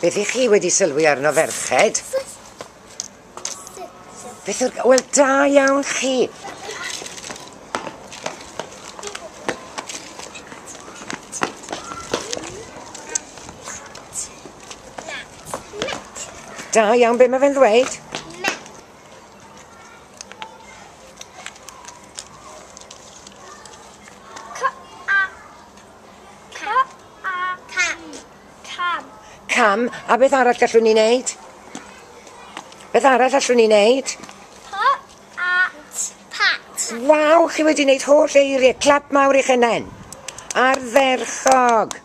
Beth i chi wedi sylwi arno ferched? Beth yw'r... Wel, da iawn chi. Da iawn, be mae fe'n ddweud? Cam, a beth arall gallwn ni wneud? Beth arall allwn ni wneud? Pat. Waw, chi wedi wneud holl eiriau, clap mawr i'ch hunain. Ardderchog.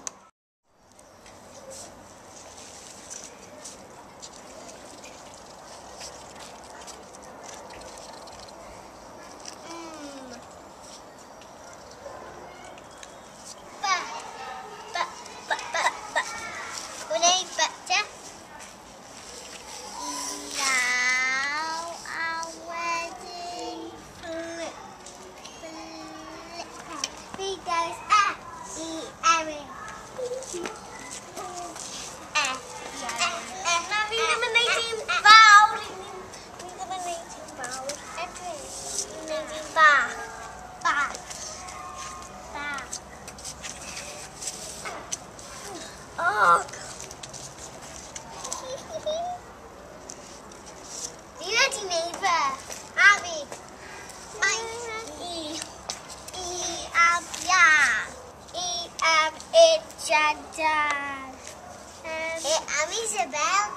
Am Isabel.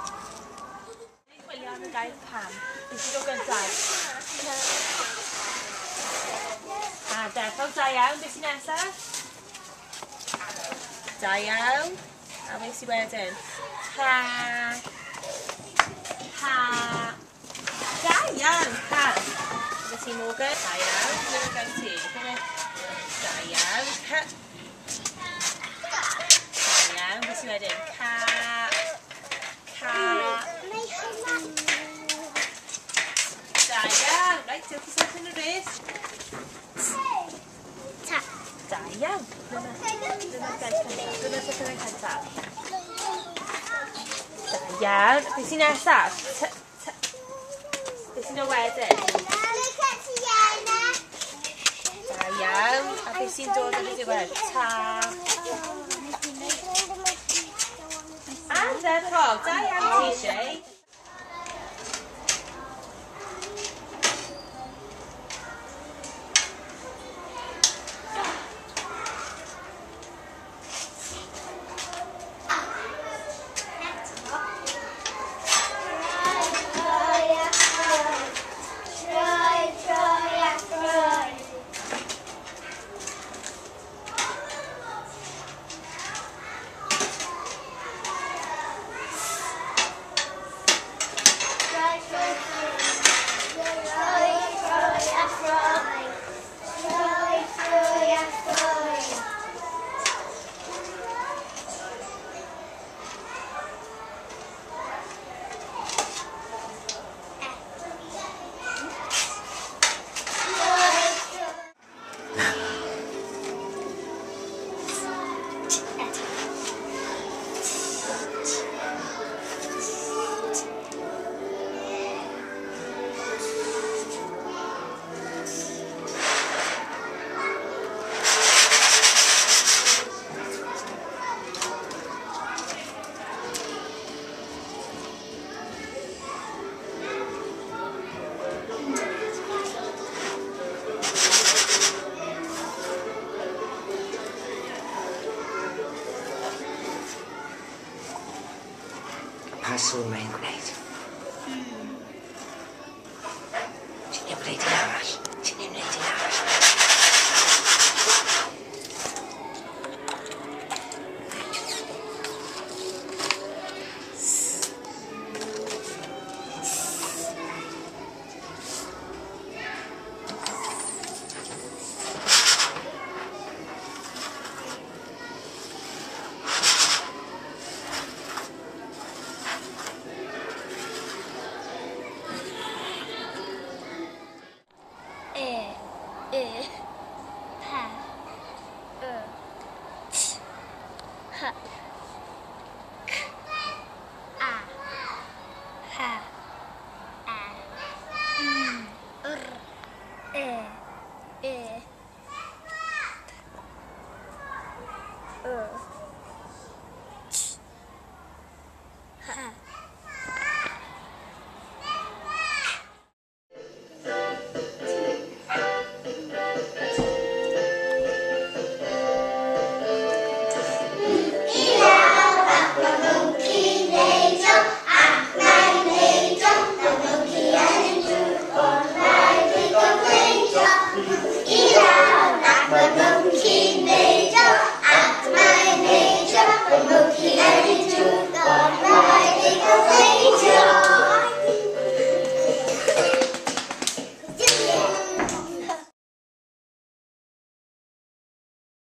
Chwilio am y gair Pam. Nes i ddod gyntaf. A Ardderchog, da iawn. Beth sy'n nesaf? Da iawn. A beth sy'n wedyn? Ha. Da iawn. Ha. Beth sy'n Morgan? Da iawn. Beth sy'n gan ti? Da iawn. Ha. Da iawn. Beth sy'n wedyn? Da iawn. Reit, diolch i sef yn y res. Da iawn. Dyna'r gair cyntaf. Dyna'r gair cyntaf. Da iawn. Beth sy'n nesaf? Beth sy'n o wedyn? Da iawn. A beth sy'n dod yn y diwedd? Ardderchog. Da iawn ti, Shay. Pa sŵn mae'n gwneud? Ti'n gwneud un arall?